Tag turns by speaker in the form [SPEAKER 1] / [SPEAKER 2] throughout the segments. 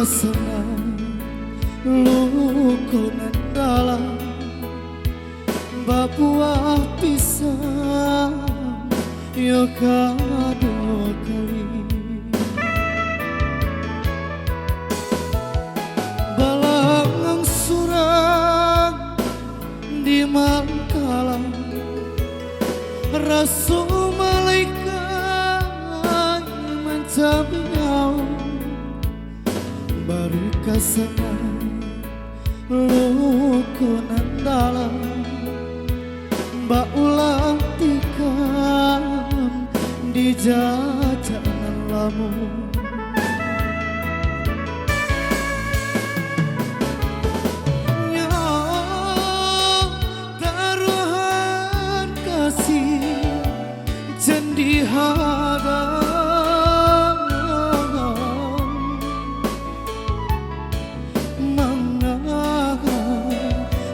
[SPEAKER 1] senang lukunan dalam babuah pisang yo kadua kali balang surang di Mangkala Rasul malaikat mencabut baru kesenang lukunan dalam mbak ulang tikam di jajanan lamun taruhan kasih jendi hadang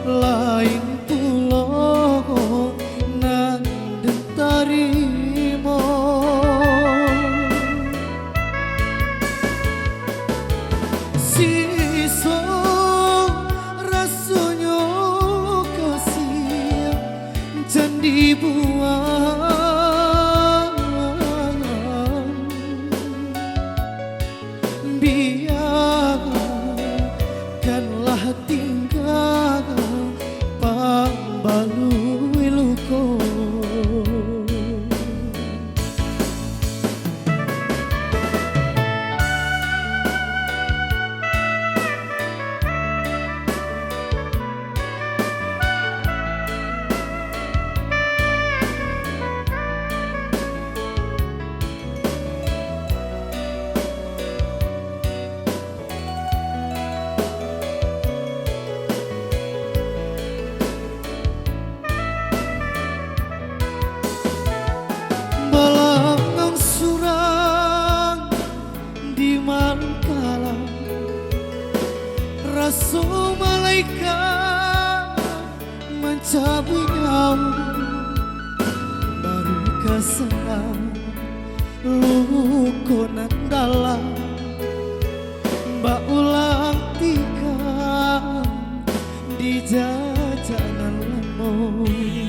[SPEAKER 1] lain pulau nan dentarimo siso rasanya kasih jadi buang biarkanlah tinggal pambalui luko balang surang di Mangkala Rasul malaikat mencabut nyawa baru kesenang lukunan dalam mbak ulang tikam di jajanan lamun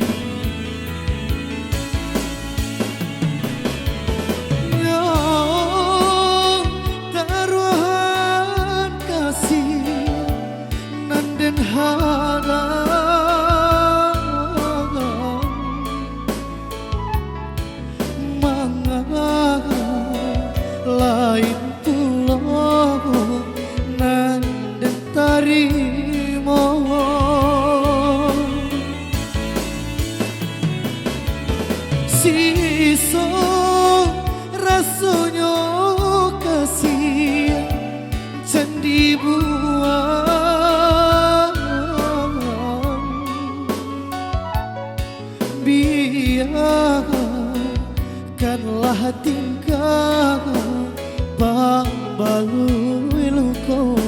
[SPEAKER 1] dan hadang manga lain pulau nan dentarimo siso rasanya kasih jendi buang biarkanlah tinggal pambalui luko